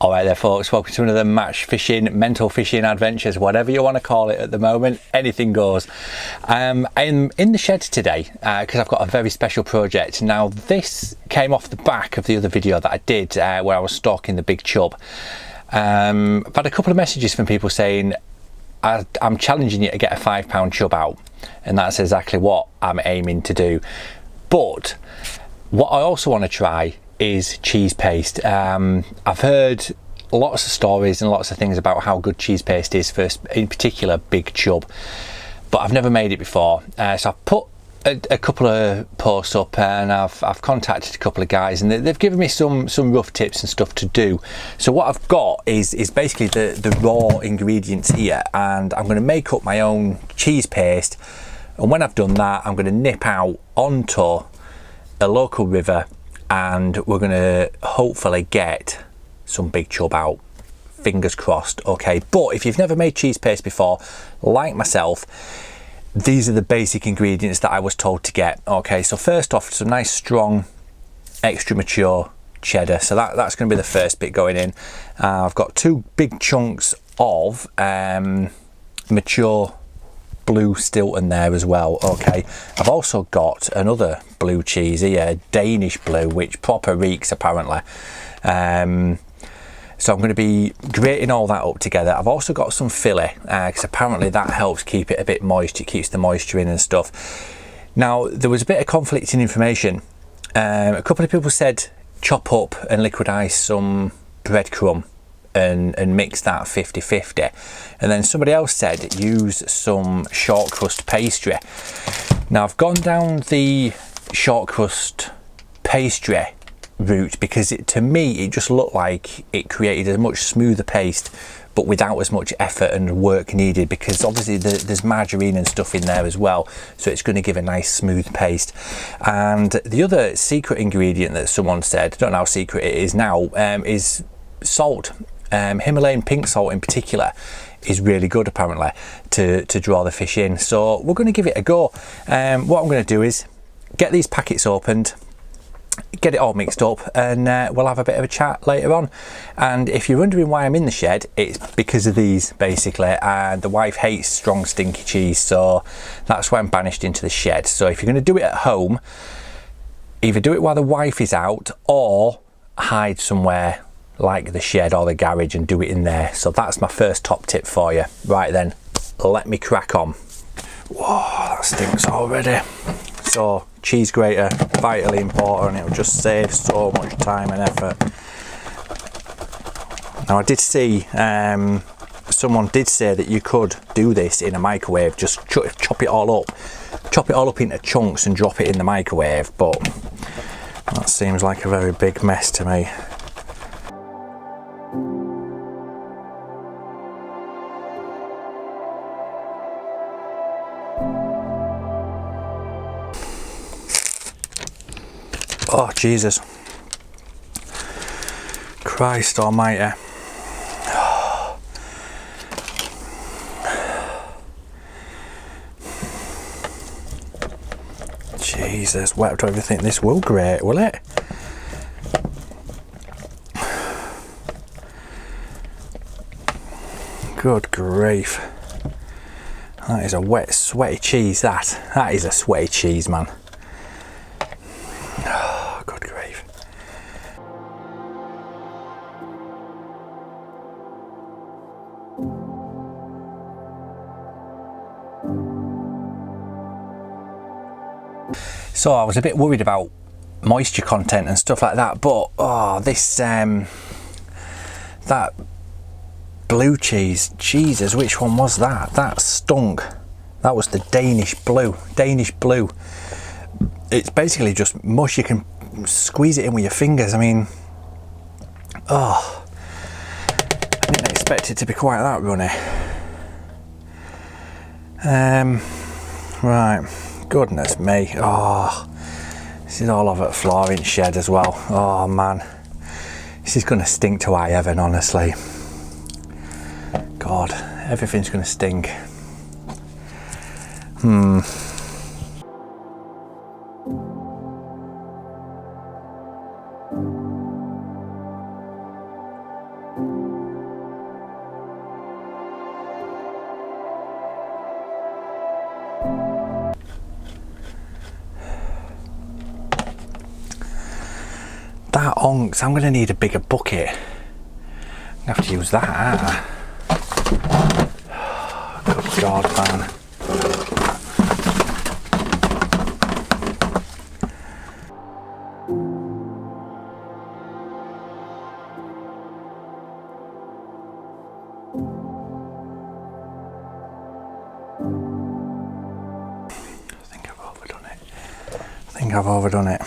Alright there folks, welcome to another match fishing, mental fishing adventures, whatever you want to call it at the moment, anything goes. I'm in the shed today because I've got a very special project. Now this came off the back of the other video that I did where I was stalking the big chub. I've had a couple of messages from people saying I'm challenging you to get a £5 chub out, and that's exactly what I'm aiming to do. But what I also want to try is cheese paste. I've heard lots of stories and lots of things about how good cheese paste is for, in particular, big chub, but I've never made it before. So I've put a couple of posts up and I've contacted a couple of guys, and they've given me some rough tips and stuff to do. So what I've got is basically the raw ingredients here, and I'm going to make up my own cheese paste. And when I've done that, I'm going to nip out onto a local river, and we're going to hopefully get some big chub out, fingers crossed. Okay, but if you've never made cheese paste before, like myself, these are the basic ingredients that I was told to get. Okay, so first off, some nice strong extra mature cheddar, so that's going to be the first bit going in. I've got 2 big chunks of mature blue Stilton there as well. Okay, I've also got another blue cheese here, Danish blue, which proper reeks apparently. So I'm going to be grating all that up together. I've also got some filly because apparently that helps keep it a bit moist. It keeps the moisture in and stuff. Now there was a bit of conflicting information. A couple of people said chop up and liquid ice some breadcrumb and mix that 50-50, and then somebody else said use some short crust pastry. Now I've gone down the short crust pastry route because to me it just looked like it created a much smoother paste, but without as much effort and work needed, because obviously there's margarine and stuff in there as well, so it's going to give a nice smooth paste. And the other secret ingredient that someone said, I don't know how secret it is now, is salt. Himalayan pink salt in particular is really good apparently to draw the fish in, so we're going to give it a go. What I'm going to do is get these packets opened, get it all mixed up, and we'll have a bit of a chat later on. And if you're wondering why I'm in the shed, it's because of these basically, and the wife hates strong stinky cheese, so that's why I'm banished into the shed. So if you're going to do it at home, either do it while the wife is out or hide somewhere like the shed or the garage and do it in there. So that's my first top tip for you. Right then, let me crack on. Whoa, that stinks already. So cheese grater, vitally important. It'll just save so much time and effort. Now I did see someone did say that you could do this in a microwave, just chop it all up into chunks and drop it in the microwave, but that seems like a very big mess to me. Oh Jesus, Christ almighty. Jesus, well, I don't even think this will grate, will it? Good grief. That is a wet, sweaty cheese, that is a sweaty cheese, man. Good grief. So I was a bit worried about moisture content and stuff like that, but oh, this that blue cheese, Jesus, which one was that? That stunk. That was the Danish blue. It's basically just mush. You can squeeze it in with your fingers. I mean, oh, I didn't expect it to be quite that runny. Right, goodness me. Oh, this is all over the floor in shed as well. Oh man, this is going to stink to high heaven, honestly. God, everything's going to stink. long, so I'm going to need a bigger bucket. I'm going to have to use that, aren't I? Good God, man. I think I've overdone it.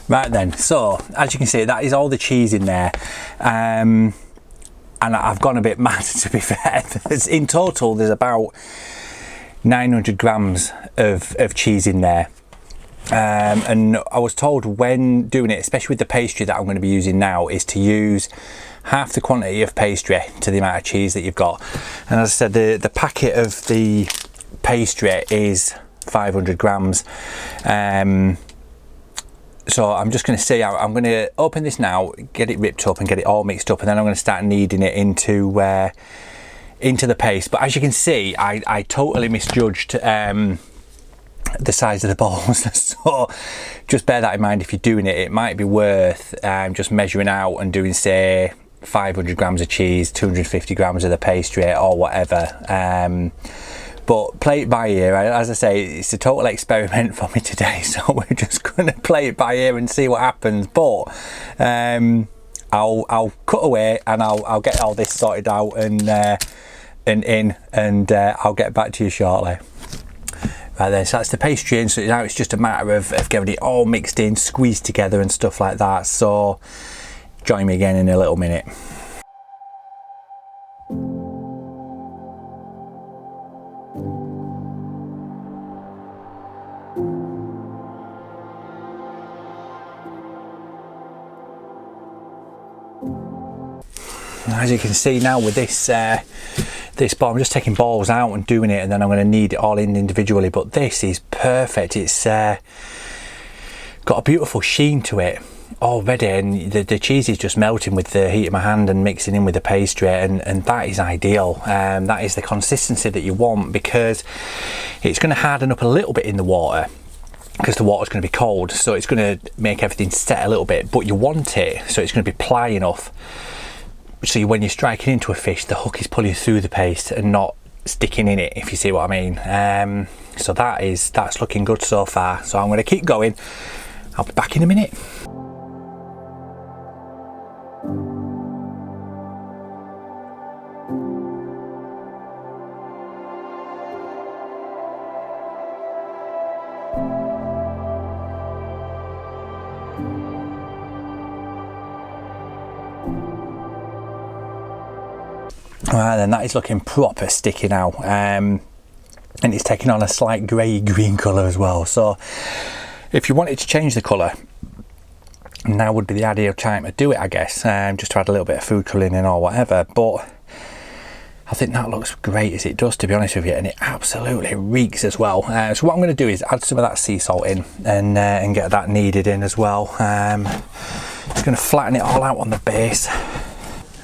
Right then, so as you can see, that is all the cheese in there, and I've gone a bit mad, to be fair. In total there's about 900 grams of cheese in there, and I was told when doing it, especially with the pastry that I'm going to be using now, is to use half the quantity of pastry to the amount of cheese that you've got. And as I said, the packet of the pastry is 500 grams. So I'm just going to see, I'm going to open this now, get it ripped up and get it all mixed up, and then I'm going to start kneading it into the paste. But as you can see, I totally misjudged the size of the balls. So just bear that in mind if you're doing it. It might be worth just measuring out and doing, say, 500 grams of cheese, 250 grams of the pastry or whatever. But play it by ear. As I say, it's a total experiment for me today, so we're just going to play it by ear and see what happens. But I'll cut away and I'll get all this sorted out and I'll get back to you shortly. Right then, so that's the pastry in, so now it's just a matter of getting it all mixed in, squeezed together and stuff like that. So join me again in a little minute. As you can see now with this ball, I'm just taking balls out and doing it, and then I'm going to knead it all in individually. But this is perfect. It's got a beautiful sheen to it already, and the cheese is just melting with the heat of my hand and mixing in with the pastry, and that is ideal. That is the consistency that you want, because it's going to harden up a little bit in the water, because the water's going to be cold, so it's going to make everything set a little bit, but you want it so it's going to be pliant enough, so when you're striking into a fish, the hook is pulling through the paste and not sticking in it, if you see what I mean. So that's looking good so far. So I'm going to keep going. I'll be back in a minute. Right then, that is looking proper sticky now, and it's taking on a slight grey green colour as well. So if you wanted to change the colour, now would be the ideal time to do it, I guess, just to add a little bit of food colouring in or whatever. But I think that looks great as it does, to be honest with you, and it absolutely reeks as well. So what I'm going to do is add some of that sea salt in and get that kneaded in as well. Just going to flatten it all out on the base.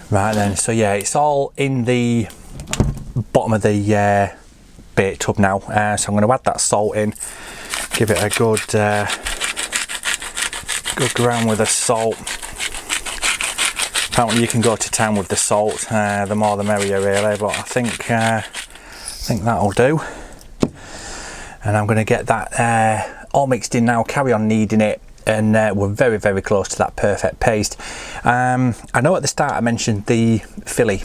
Right then, so yeah, it's all in the bottom of the bait tub now. So I'm going to add that salt in, give it a good ground with the salt. Apparently you can go to town with the salt, the more the merrier really, but I think that'll do. And I'm going to get that all mixed in now, carry on kneading it, and we're very, very close to that perfect paste. I know at the start I mentioned the filly.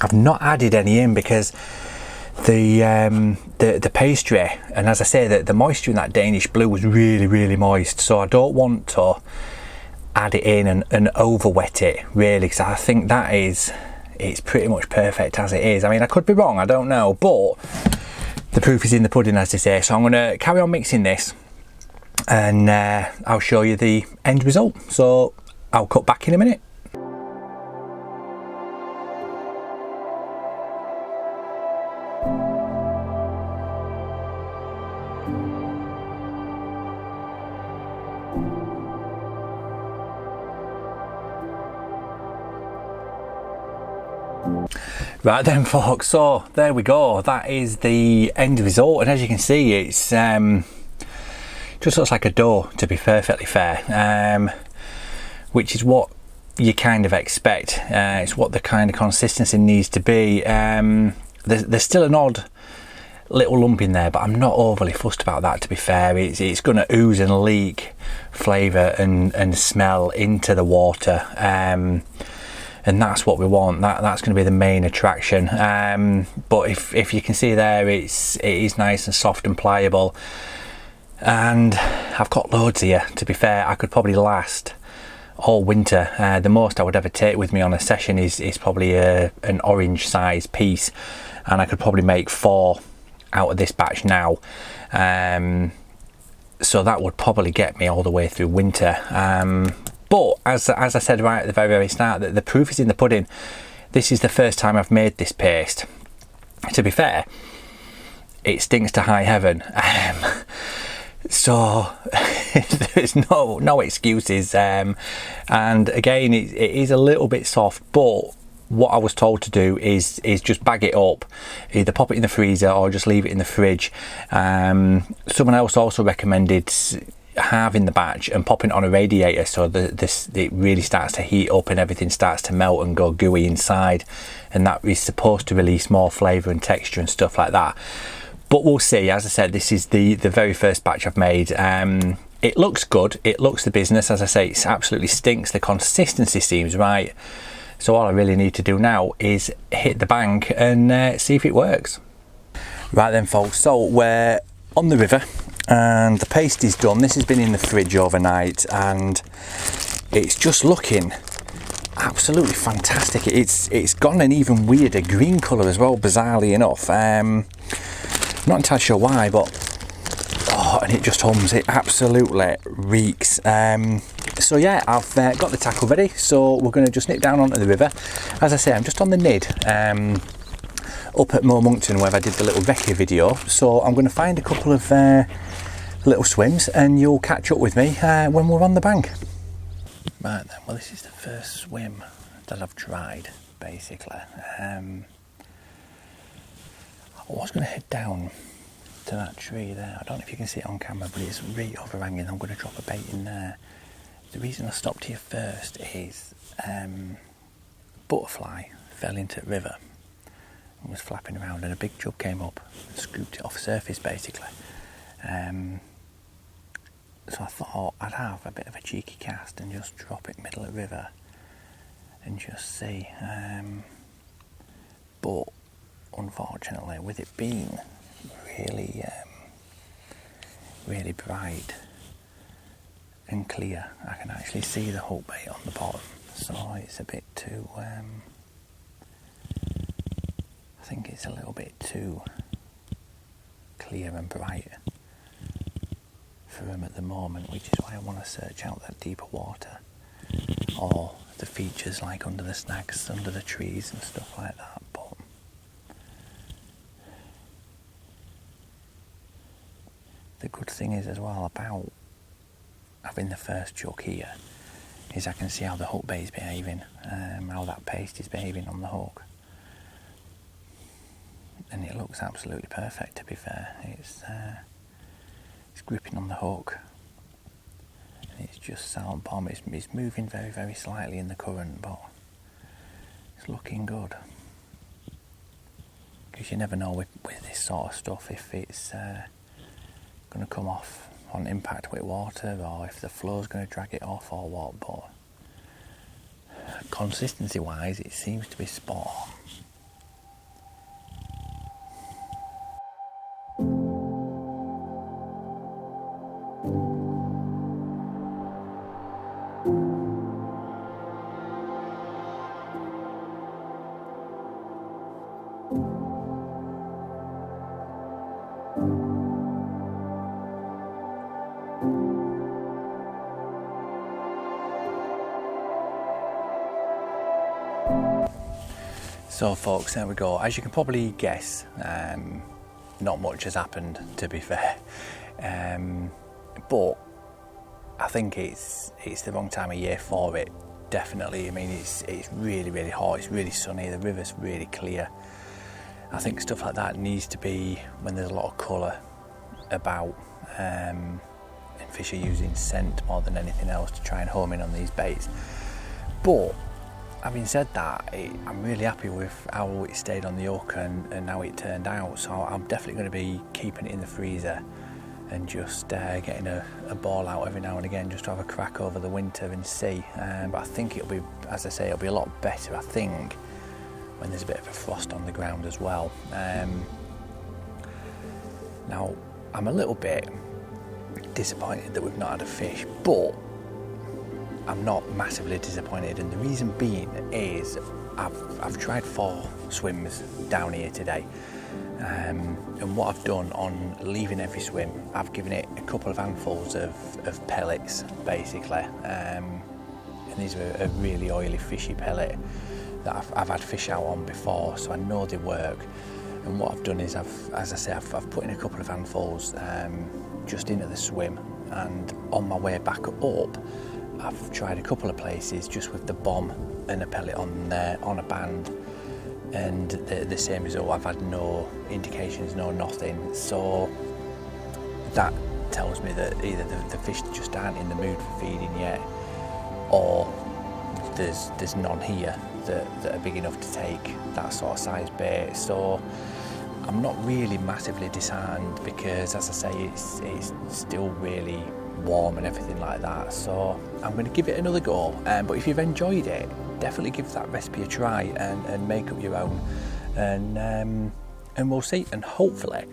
I've not added any in because the pastry, and as I say, the moisture in that Danish blue was really, really moist, so I don't want to add it in and over wet it really, because I think it's pretty much perfect as it is. I mean, I could be wrong, I don't know, but the proof is in the pudding, as they say. So I'm going to carry on mixing this, and I'll show you the end result. So I'll cut back in a minute. Right then folks, so there we go, that is the end result, and as you can see, it's just just looks like a dough, to be perfectly fair, which is what you kind of expect. It's what the kind of consistency needs to be. There's still an odd little lump in there, but I'm not overly fussed about that, to be fair. It's going to ooze and leak flavour and smell into the water, and that's what we want. That's going to be the main attraction. But if you can see there, it is nice and soft and pliable, and I've got loads here. To be fair, I could probably last all winter. The most I would ever take with me on a session is probably an orange size piece, and I could probably make 4 out of this batch now, so that would probably get me all the way through winter. But as I said right at the very start, the proof is in the pudding. This is the first time I've made this paste. To be fair, it stinks to high heaven, so there's no excuses, and again, it is a little bit soft, but what I was told to do is just bag it up, either pop it in the freezer or just leave it in the fridge. Someone else also recommended halving the batch and popping it on a radiator, so it really starts to heat up and everything starts to melt and go gooey inside, and that is supposed to release more flavour and texture and stuff like that. But we'll see. As I said, this is the very first batch I've made. It looks good, it looks the business. As I say, it absolutely stinks. The consistency seems right. So all I really need to do now is hit the bank and see if it works. Right then folks, so we're on the river and the paste is done. This has been in the fridge overnight and it's just looking absolutely fantastic. It's gone an even weirder green colour as well, bizarrely enough. Not entirely sure why, but and it just hums. It absolutely reeks. So yeah, I've got the tackle ready, so we're going to just nip down onto the river. As I say, I'm just on the Nid up at Moor Monkton, where I did the little recce video, so I'm going to find a couple of little swims and you'll catch up with me when we're on the bank. Right then, well, this is the first swim that I've tried, basically. I was going to head down to that tree there. I don't know if you can see it on camera, but it's really overhanging. I'm going to drop a bait in there. The reason I stopped here first is butterfly fell into the river and was flapping around, and a big jug came up and scooped it off the surface, basically. So I thought I'd have a bit of a cheeky cast and just drop it middle of the river and just see. But unfortunately, with it being really bright and clear, I can actually see the hook bait on the bottom, so it's a bit too I think it's a little bit too clear and bright for him at the moment, which is why I want to search out that deeper water or the features like under the snags, under the trees and stuff like that. But the good thing is as well about having the first jug here is I can see how the hook bait is behaving, how that paste is behaving on the hook, and it looks absolutely perfect, to be fair. It's gripping on the hook and it's just sat on bottom. It's moving very slightly in the current, but it's looking good, because you never know with this sort of stuff if it's going to come off on impact with water, or if the flow's going to drag it off or what. But consistency wise, it seems to be spot on. So folks, there we go. As you can probably guess, not much has happened, to be fair, but I think it's the wrong time of year for it, definitely. I mean, it's really hot, it's really sunny, the river's really clear. I think stuff like that needs to be when there's a lot of colour about, and fish are using scent more than anything else to try and home in on these baits. But having said that, I'm really happy with how it stayed on the hook and how it turned out. So I'm definitely going to be keeping it in the freezer and just getting a ball out every now and again just to have a crack over the winter and see. But I think it'll be, as I say, it'll be a lot better, I think, when there's a bit of a frost on the ground as well. Now, I'm a little bit disappointed that we've not had a fish, but I'm not massively disappointed, and the reason being is I've tried 4 swims down here today, and what I've done on leaving every swim, I've given it a couple of handfuls of pellets basically, and these are a really oily fishy pellet that I've had fish out on before, so I know they work. And what I've done is I've put in a couple of handfuls just into the swim, and on my way back up I've tried a couple of places just with the bomb and a pellet on a band, and the same result. I've had no indications, no nothing. So that tells me that either the fish just aren't in the mood for feeding yet, or there's none here that are big enough to take that sort of size bait. So I'm not really massively disheartened, because as I say, it's still really warm and everything like that. So I'm going to give it another go, but if you've enjoyed it, definitely give that recipe a try and make up your own, and we'll see, and hopefully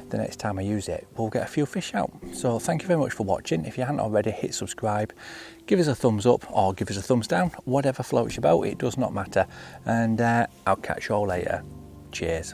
the next time I use it we'll get a few fish out. So thank you very much for watching. If you haven't already, hit subscribe, give us a thumbs up or give us a thumbs down, whatever floats your boat, it does not matter, and I'll catch you all later. Cheers.